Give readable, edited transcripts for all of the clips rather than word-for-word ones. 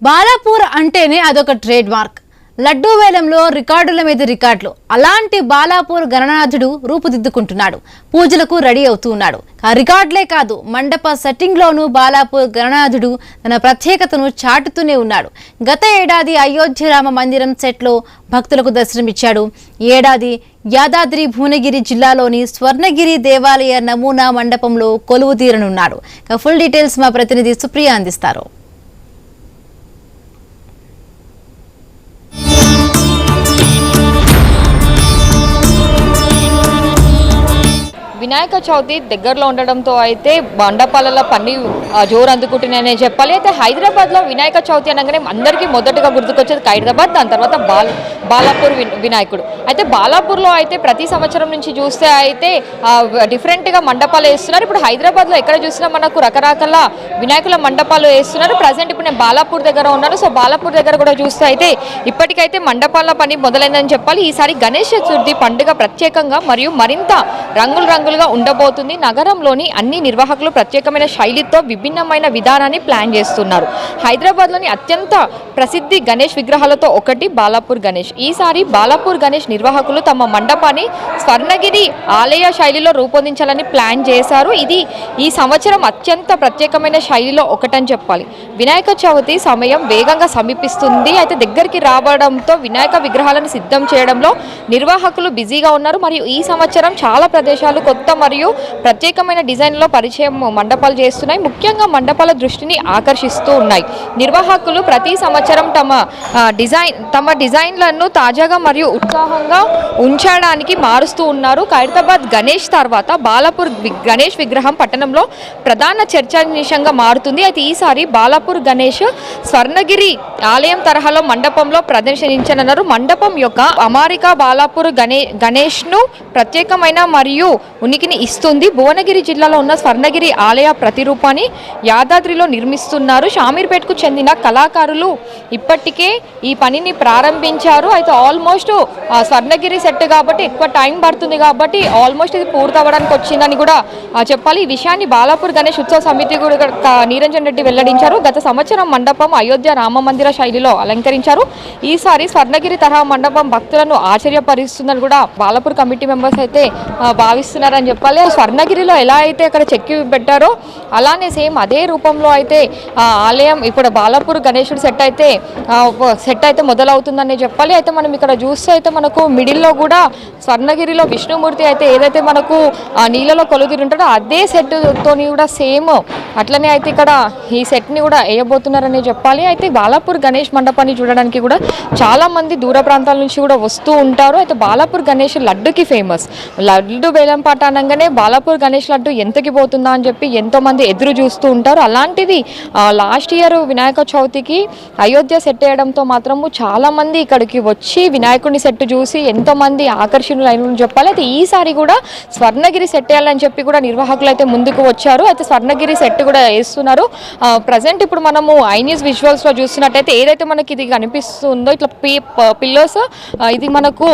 బాలాపూర్ అంటేనే అదొక trade mark. Laddu వేలంలో రికార్డుల మీద రికార్డులు. అలాంటి బాలాపూర్ గణనాథుడు రూపుదిద్దుకుంటున్నాడు. పూజలకు రెడీ అవుతూ ఉన్నాడు. ఆ రికార్డులే కాదు, మండప సెట్టింగ్లోనూ బాలాపూర్ గణనాథుడు తన ప్రత్యేకతను చాటుతూనే ఉన్నాడు. గత ఏడాది అయోధ్య రామ మందిరం సెట్లో భక్తులకు దర్శనమిచ్చాడు. ఏడాది యాదాద్రి భువనగిరి జిల్లాలోని స్వర్ణగిరి దేవాలయ నమూనా మండపంలో కొలువు తీరనున్నాడు. ఫుల్ డీటెయిల్స్ మా ప్రతినిధి సుప్రియ అందిస్తారు. వినాయక చవితి దగ్గరలో ఉండడంతో అయితే మండపాలలో పని జోరు అందుకుంటున్నాయనే చెప్పాలి. అయితే హైదరాబాద్లో వినాయక చవితి అనగానే అందరికీ మొదటగా గుర్తుకొచ్చేది ఖైరతాబాద్, దాని తర్వాత బాలాపూర్ వినాయకుడు. అయితే బాలాపూర్లో అయితే ప్రతి సంవత్సరం నుంచి చూస్తే అయితే డిఫరెంట్గా మండపాలు వేస్తున్నారు. ఇప్పుడు హైదరాబాద్లో ఎక్కడ చూసినా మనకు రకరకాల వినాయకుల మండపాలు వేస్తున్నారు. ప్రజెంట్ ఇప్పుడు నేను బాలాపూర్ దగ్గర ఉన్నాను. సో బాలాపూర్ దగ్గర కూడా చూస్తే అయితే ఇప్పటికైతే మండపాల పని మొదలైందని చెప్పాలి. ఈసారి గణేష్ చతుర్థి పండుగ ప్రత్యేకంగా మరియు మరింత రంగులుగా ఉండబోతుంది. నగరంలోని అన్ని నిర్వాహకులు ప్రత్యేకమైన శైలితో విభిన్నమైన విధానాన్ని ప్లాన్ చేస్తున్నారు. హైదరాబాద్లోని అత్యంత ప్రసిద్ధి గణేష్ విగ్రహాలతో ఒకటి బాలాపూర్ గణేష్. ఈసారి బాలాపూర్ గణేష్ నిర్వాహకులు తమ మండపాన్ని స్వర్ణగిరి ఆలయ శైలిలో రూపొందించాలని ప్లాన్ చేశారు. ఇది ఈ సంవత్సరం అత్యంత ప్రత్యేకమైన శైలిలో ఒకటని చెప్పాలి. వినాయక చవితి సమయం వేగంగా సమీపిస్తుంది. అయితే దగ్గరికి రావడంతో వినాయక విగ్రహాలను సిద్ధం చేయడంలో నిర్వాహకులు బిజీగా ఉన్నారు. మరియు ఈ సంవత్సరం చాలా ప్రదేశాలు కొత్త మరియు ప్రత్యేకమైన డిజైన్లో పరిచయం మండపాలు చేస్తున్నాయి. ముఖ్యంగా మండపాల దృష్టిని ఆకర్షిస్తూ ఉన్నాయి. నిర్వాహకులు ప్రతి సంవత్సరం తమ డిజైన్లను తాజాగా మరియు ఉత్సాహంగా ఉంచడానికి మారుస్తూ ఉన్నారు. ఖైరతాబాద్ గణేష్ తర్వాత బాలాపూర్ గణేష్ విగ్రహం పట్టణంలో ప్రధాన చర్చానీయాంశంగా మారుతుంది. అయితే ఈసారి బాలాపూర్ గణేష్ స్వర్ణగిరి ఆలయం తరహాలో మండపంలో ప్రదర్శించనున్నారు. మండపం యొక్క అమారిక బాలాపూర్ గణేష్ను ప్రత్యేకమైన మరియు ఉనికిని ఇస్తుంది. భువనగిరి జిల్లాలో ఉన్న స్వర్ణగిరి ఆలయ ప్రతిరూపాన్ని యాదాద్రిలో నిర్మిస్తున్నారు. షామీర్పేట్కు చెందిన కళాకారులు ఇప్పటికే ఈ పనిని ప్రారంభించారు. అయితే ఆల్మోస్ట్ స్వర్ణగిరి సెట్ కాబట్టి ఎక్కువ టైం పడుతుంది కాబట్టి ఆల్మోస్ట్ ఇది పూర్తవడానికి వచ్చిందని కూడా చెప్పాలి. ఈ విషయాన్ని బాలాపూర్ గణేష్ ఉత్సవ సమితి కూడా నిరంజన్ రెడ్డి వెల్లడించారు. గత సంవత్సరం మండపం అయోధ్య రామ మందిర శైలిలో అలంకరించారు. ఈసారి స్వర్ణగిరి తరహా మండపం భక్తులను ఆశ్చర్యపరుస్తుందని కూడా బాలాపూర్ కమిటీ మెంబర్స్ అయితే భావిస్తున్నారని చెప్పాలి. స్వర్ణగిరిలో ఎలా అయితే అక్కడ చెక్కి పెట్టారో అలానే సేమ్ అదే రూపంలో అయితే ఆలయం ఇప్పుడు బాలాపూర్ గణేశుడి సెట్ అయితే మొదలవుతుందని చెప్పాలి. అయితే మనం ఇక్కడ చూస్తే అయితే మనకు మిడిల్లో కూడా స్వర్ణగిరిలో విష్ణుమూర్తి అయితే ఏదైతే మనకు నీళ్ళలో కొలుదిరి ఉంటాడో అదే సెట్తోని కూడా సేమ్ అట్లనే అయితే ఇక్కడ ఈ సెట్ని కూడా వేయబోతున్నారని చెప్పాలి. అయితే బాలాపూర్ గణేష్ మండపాన్ని చూడడానికి కూడా చాలామంది దూర ప్రాంతాల నుంచి కూడా వస్తూ ఉంటారు. అయితే బాలాపూర్ గణేష్ లడ్డుకి ఫేమస్. లడ్డు వేలం పాట అనగానే బాలాపూర్ గణేష్ లడ్డు ఎంతకి పోతుందా అని చెప్పి ఎంతోమంది ఎదురు చూస్తూ ఉంటారు. అలాంటిది లాస్ట్ ఇయర్ వినాయక చవితికి అయోధ్య సెట్ వేయడంతో మాత్రము చాలామంది ఇక్కడికి వచ్చి వినాయకుడిని సెట్ చూసి ఎంతోమంది ఆకర్షణలైన చెప్పాలి. అయితే ఈసారి కూడా స్వర్ణగిరి సెట్ వేయాలని చెప్పి కూడా నిర్వాహకులు అయితే ముందుకు వచ్చారు. అయితే స్వర్ణగిరి సెట్ కూడా వేస్తున్నారు. ప్రజెంట్ ఇప్పుడు మనము ఐన్యూస్ విజువల్స్లో చూస్తున్నట్టయితే ఏదైతే మనకి ఇది కనిపిస్తుందో ఇట్లా పిల్లర్స్ ఇది మనకు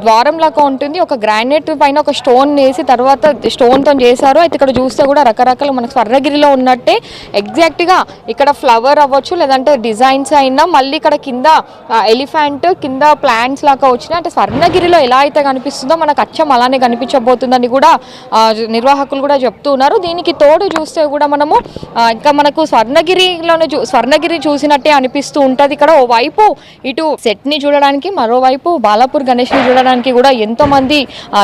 ద్వారం లాగా ఉంటుంది. ఒక గ్రానైట్ పైన ఒక స్టోన్ వేసి తర్వాత స్టోన్తో చేశారు. అయితే ఇక్కడ చూస్తే కూడా రకరకాల మనకు స్వర్ణగిరిలో ఉన్నట్టే ఎగ్జాక్ట్గా ఇక్కడ ఫ్లవర్ అవ్వచ్చు లేదంటే డిజైన్స్ అయినా మళ్ళీ ఇక్కడ కింద ఎలిఫెంట్ కింద ప్లాంట్స్ లాగా వచ్చినాయి. అంటే స్వర్ణగిరిలో ఎలా అయితే కనిపిస్తుందో మనకు అచ్చం అలానే కనిపించబోతుందని కూడా నిర్వాహకులు కూడా చెప్తూ ఉన్నారు. దీనికి తోడు చూస్తే కూడా మనము ఇంకా మనకు స్వర్ణగిరి చూసినట్టే అనిపిస్తూ ఉంటుంది. ఇక్కడ ఓవైపు ఇటు సెట్ని చూడడానికి మరోవైపు బాలాపూర్ గణేష్ని చూడడానికి కూడా ఎంతోమంది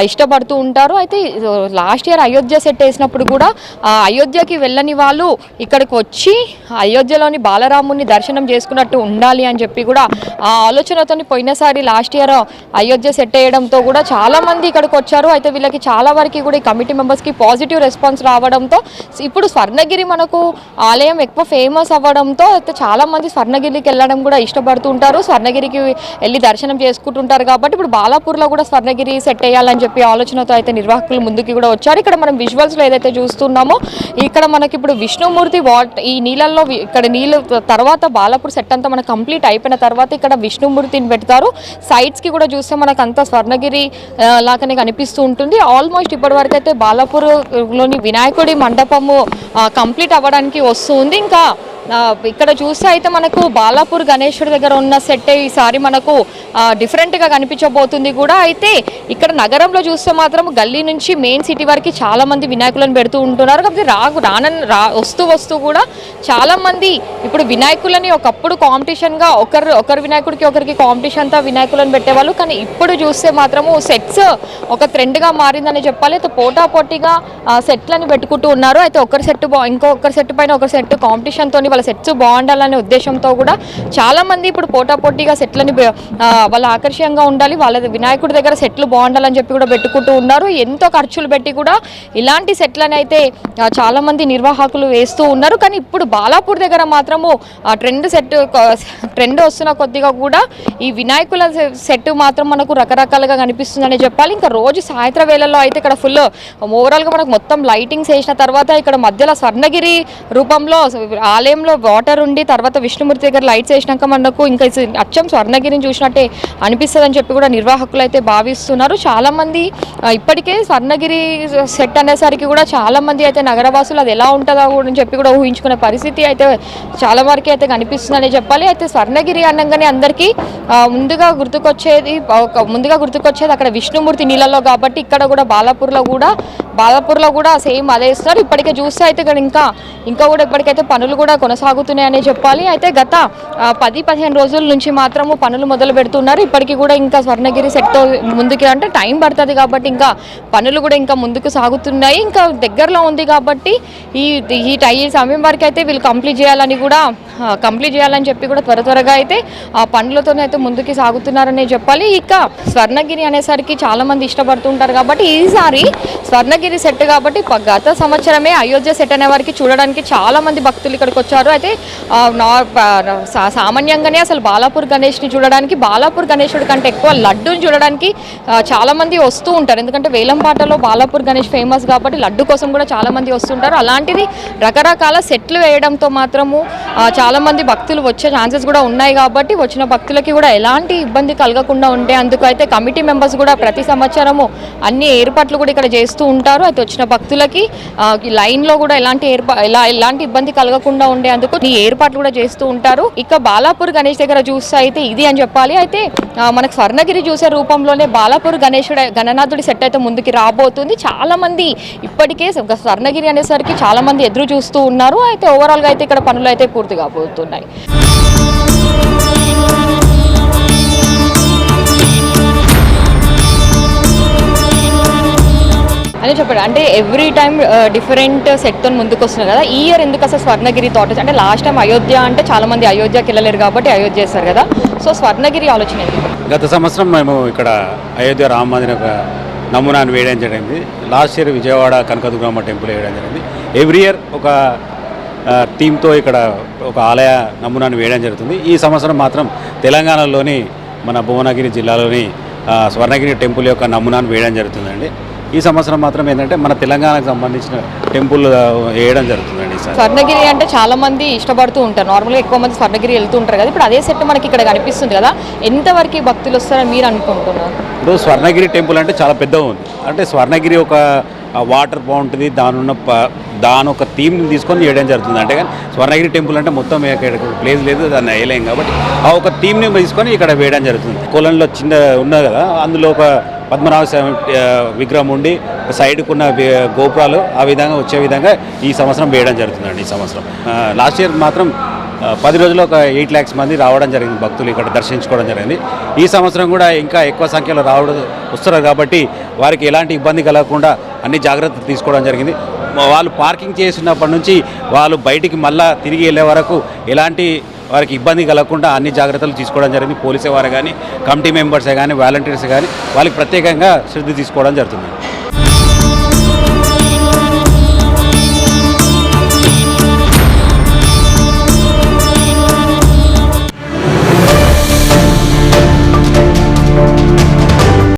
ఇష్టపడుతూ ఉంటారు. అయితే లాస్ట్ ఇయర్ అయోధ్య సెట్ వేసినప్పుడు కూడా అయోధ్యకి వెళ్ళని వాళ్ళు ఇక్కడికి వచ్చి అయోధ్యలోని బాలరాముని దర్శనం చేసుకున్నట్టు ఉండాలి అని చెప్పి కూడా ఆ ఆలోచనతో పోయినసారి లాస్ట్ ఇయర్ అయోధ్య సెట్ వేయడంతో కూడా చాలామంది ఇక్కడికి వచ్చారు. అయితే వీళ్ళకి చాలా వరకు కూడా ఈ కమిటీ మెంబర్స్కి పాజిటివ్ రెస్పాన్స్ రావడంతో ఇప్పుడు స్వర్ణగిరి మనకు ఆలయం ఎక్కువ ఫేమస్ అవ్వడంతో అయితే చాలామంది స్వర్ణగిరికి వెళ్ళడం కూడా ఇష్టపడుతూ ఉంటారు. స్వర్ణగిరికి వెళ్ళి దర్శనం చేసుకుంటుంటారు కాబట్టి ఇప్పుడు బాలాపూర్లో కూడా స్వర్ణగిరి సెట్ వేయాలని చెప్పి ఆలోచనతో అయితే నిర్వాహకులు ముందుకు కూడా వచ్చారు. ఇక్కడ మనం విజువల్స్లో ఏదైతే చూస్తున్నామో ఇక్కడ మనకి ఇప్పుడు విష్ణుమూర్తి ఈ నీళ్ళల్లో ఇక్కడ నీళ్ళు తర్వాత బాలాపూర్ సెట్ అంతా మనకు కంప్లీట్ అయిపోయిన తర్వాత ఇక్కడ విష్ణుమూర్తిని పెడతారు. సైడ్స్కి కూడా చూస్తే మనకు అంతా స్వర్ణగిరి లాగానే కనిపిస్తూ ఉంటుంది. ఆల్మోస్ట్ ఇప్పటివరకు అయితే బాలాపూర్లోని వినాయకుడి మండపము కంప్లీట్ అవ్వడానికి వస్తుంది. ఇంకా ఇక్కడ చూస్తే అయితే మనకు బాలాపూర్ గణేశుడి దగ్గర ఉన్న సెట్ ఈసారి మనకు డిఫరెంట్గా కనిపించబోతుంది కూడా. అయితే ఇక్కడ నగరంలో చూస్తే మాత్రం గల్లీ నుంచి మెయిన్ సిటీ వరకు చాలా మంది వినాయకులను పెడుతూ ఉంటున్నారు. కాకపోతే వస్తూ కూడా చాలా మంది ఇప్పుడు వినాయకులని ఒకప్పుడు కాంపిటీషన్గా ఒకరి వినాయకుడికి ఒకరికి కాంపిటీషన్తో వినాయకులను పెట్టేవాళ్ళు. కానీ ఇప్పుడు చూస్తే మాత్రము సెట్స్ ఒక ట్రెండ్గా మారిందని చెప్పాలి. అయితే పోటాపోటీగా సెట్లని పెట్టుకుంటూ ఉన్నారు. అయితే ఒకరి సెట్ ఇంకొకరి సెట్ పైన ఒక సెట్ కాంపిటీషన్తో వాళ్ళ సెట్స్ బాగుండాలనే ఉద్దేశంతో కూడా చాలా మంది ఇప్పుడు పోటాపోటీగా సెట్లని వాళ్ళ ఆకర్షణీయంగా ఉండాలి, వాళ్ళ వినాయకుడి దగ్గర సెట్లు బాగుండాలని చెప్పి కూడా పెట్టుకుంటూ ఉన్నారు. ఎంతో ఖర్చులు పెట్టి కూడా ఇలాంటి సెట్లని అయితే చాలా మంది నిర్వాహకులు వేస్తూ ఉన్నారు. కానీ ఇప్పుడు బాలాపూర్ దగ్గర మాత్రము ట్రెండ్ వస్తున్న కొద్దిగా కూడా ఈ వినాయకుల సెట్ మాత్రం మనకు రకరకాలుగా కనిపిస్తుందని చెప్పాలి. ఇంకా రోజు సాయంత్రం వేళల్లో అయితే ఇక్కడ ఫుల్ ఓవరాల్గా మనకు మొత్తం లైటింగ్స్ వేసిన తర్వాత ఇక్కడ మధ్యలో స్వర్ణగిరి రూపంలో ఆలయంలో వాటర్ ఉండి తర్వాత విష్ణుమూర్తి దగ్గర లైట్స్ వేసినాక మనకు ఇంకా అచ్చం స్వర్ణగిరిని చూసినట్టే అనిపిస్తుందని చెప్పి కూడా నిర్వాహకులు అయితే భావిస్తున్నారు. చాలామంది ఇప్పటికే స్వర్ణగిరి సెట్ అనేసరికి కూడా చాలామంది అయితే నగరవాసులు అది ఎలా ఉంటుందో కూడా చెప్పి కూడా ఊహించుకునే పరిస్థితి అయితే చాలా వరకు అయితే కనిపిస్తుందని చెప్పాలి. అయితే స్వర్ణగిరి అనగానే అందరికీ ముందుగా గుర్తుకొచ్చేది అక్కడ విష్ణుమూర్తి నీళ్ళలో కాబట్టి ఇక్కడ కూడా బాలాపూర్లో కూడా సేమ్ అదే ఇస్తున్నారు. ఇప్పటికే చూస్తే అయితే ఇంకా కూడా ఇప్పటికైతే పనులు కూడా కొనసాగుతున్నాయని చెప్పాలి. అయితే గత 10-15 రోజుల నుంచి మాత్రము పనులు మొదలు పెడుతున్నారు. ఇప్పటికీ కూడా ఇంకా స్వర్ణగిరి సెట్తో ముందుకి అంటే టైం పడుతుంది కాబట్టి ఇంకా పనులు కూడా ఇంకా ముందుకు సాగుతున్నాయి. ఇంకా దగ్గరలో ఉంది కాబట్టి ఈ సమయం వరకు అయితే వీళ్ళు కంప్లీట్ చేయాలని చెప్పి కూడా త్వరగా అయితే ఆ పనులతోనే అయితే ముందుకు సాగుతున్నారనే చెప్పాలి. ఇక స్వర్ణగిరి అనేసరికి చాలా మంది ఇష్టపడుతుంటారు కాబట్టి ఈసారి స్వర్ణగిరి సెట్ కాబట్టి గత సంవత్సరమే అయోధ్య సెట్ అనే వారికి చూడడానికి చాలా మంది భక్తులు ఇక్కడికి వచ్చారు. అయితే సామాన్యంగానే అసలు బాలాపూర్ గణేష్ని చూడడానికి బాలాపూర్ గణేశుడి కంటే ఎక్కువ లడ్డూని చూడడానికి చాలా మంది వస్తూ ఉంటారు. ఎందుకంటే వేలంపాటలో బాలాపూర్ గణేష్ ఫేమస్ కాబట్టి లడ్డు కోసం కూడా చాలా మంది వస్తుంటారు. అలాంటిది రకరకాల సెట్లు వేయడంతో మాత్రము చాలా మంది భక్తులు వచ్చే ఛాన్సెస్ కూడా ఉన్నాయి కాబట్టి వచ్చిన భక్తులకి కూడా ఎలాంటి ఇబ్బంది కలగకుండా ఉండే అందుకు అయితే కమిటీ మెంబర్స్ కూడా ప్రతి సంవత్సరము అన్ని ఏర్పాట్లు కూడా ఇక్కడ చేస్తూ ఉంటారు. అయితే వచ్చిన భక్తులకి లైన్లో కూడా ఎలాంటి ఇబ్బంది కలగకుండా ఉండేందుకు ఈ ఏర్పాట్లు కూడా చేస్తూ ఉంటారు. ఇక బాలాపూర్ గణేష్ దగ్గర చూస్తే అయితే ఇది అని చెప్పాలి. అయితే మనకు స్వర్ణగిరి చూసే రూపంలోనే బాలాపూర్ గణనాథుడి సెట్ అయితే ముందుకి రాబోతుంది. చాలా మంది ఇప్పటికే స్వర్ణగిరి అనేసరికి చాలా మంది ఎదురు చూస్తూ ఉన్నారు. అయితే ఓవరాల్గా అయితే ఇక్కడ పనులు అయితే పూర్తి కాబోతున్నాయి. అని చెప్పాడు అంటే ఎవ్రీ టైం డిఫరెంట్ సెట్తో ముందుకు వస్తున్నారు కదా. ఈ ఇయర్ ఎందుకు అసలు స్వర్ణగిరి థాట్ అంటే లాస్ట్ టైం అయోధ్య అంటే చాలా మంది అయోధ్యకి వెళ్ళలేరు కాబట్టి అయోధ్య చేస్తారు కదా. సో స్వర్ణగిరి ఆలోచన ఎందుకు? గత సంవత్సరం మేము ఇక్కడ అయోధ్య రామ మందిర నమూనాను వేయడం జరిగింది. Last year Vijayawada Kanakadurgamma temple వేయడం జరిగింది. ఎవ్రీ ఇయర్ ఒక థీమ్తో ఇక్కడ ఒక ఆలయ నమూనాను వేయడం జరుగుతుంది. ఈ సంవత్సరం మాత్రం తెలంగాణలోని మన భువనగిరి జిల్లాలోని స్వర్ణగిరి టెంపుల్ యొక్క నమూనాను వేయడం జరుగుతుందండి. ఈ సంవత్సరం మాత్రం ఏంటంటే మన తెలంగాణకు సంబంధించిన టెంపుల్ వేయడం జరుగుతుందండి. స్వర్ణగిరి అంటే చాలా మంది ఇష్టపడుతూ ఉంటారు. నార్మల్గా ఎక్కువ మంది స్వర్ణగిరి వెళ్తూ ఉంటారు కదా. ఇప్పుడు అదే సెట్ మనకి ఇక్కడ కనిపిస్తుంది కదా. ఎంతవరకు భక్తులు వస్తారని మీరు అనుకుంటున్నారు? ఇప్పుడు స్వర్ణగిరి టెంపుల్ అంటే చాలా పెద్దగా ఉంది. అంటే స్వర్ణగిరి ఒక వాటర్ బాగుంటుంది, దాని ఒక థీమ్ని తీసుకొని చేయడం జరుగుతుంది. అంటే కానీ స్వర్ణగిరి టెంపుల్ అంటే మొత్తం ప్లేస్ లేదు, దాన్ని వేయలేం కాబట్టి ఆ ఒక థీమ్ని తీసుకొని ఇక్కడ వేయడం జరుగుతుంది. కొలంలో చిన్న ఉన్నది కదా, అందులో ఒక పద్మనాభ స్వామి విగ్రహం ఉండి సైడ్కున్న గోపురాలు ఆ విధంగా వచ్చే విధంగా ఈ సంవత్సరం వేయడం జరుగుతుందండి. ఈ సంవత్సరం లాస్ట్ ఇయర్ మాత్రం 10 రోజుల్లో ఒక 8 lakhs మంది రావడం జరిగింది, భక్తులు ఇక్కడ దర్శించుకోవడం జరిగింది. ఈ సంవత్సరం కూడా ఇంకా ఎక్కువ సంఖ్యలో వస్తున్నారు కాబట్టి వారికి ఎలాంటి ఇబ్బంది కలగకుండా అన్ని జాగ్రత్తలు తీసుకోవడం జరిగింది. వాళ్ళు పార్కింగ్ చేసినప్పటి నుంచి వాళ్ళు బయటికి మళ్ళీ తిరిగి వెళ్ళే వరకు ఎలాంటి వారికి ఇబ్బంది కలగకుండా అన్ని జాగ్రత్తలు తీసుకోవడం జరిగింది. పోలీసు వారు కానీ, కమిటీ మెంబర్సే కానీ, వాలంటీర్స్ కానీ వాళ్ళకి ప్రత్యేకంగా శ్రద్ధ తీసుకోవడం జరుగుతుంది.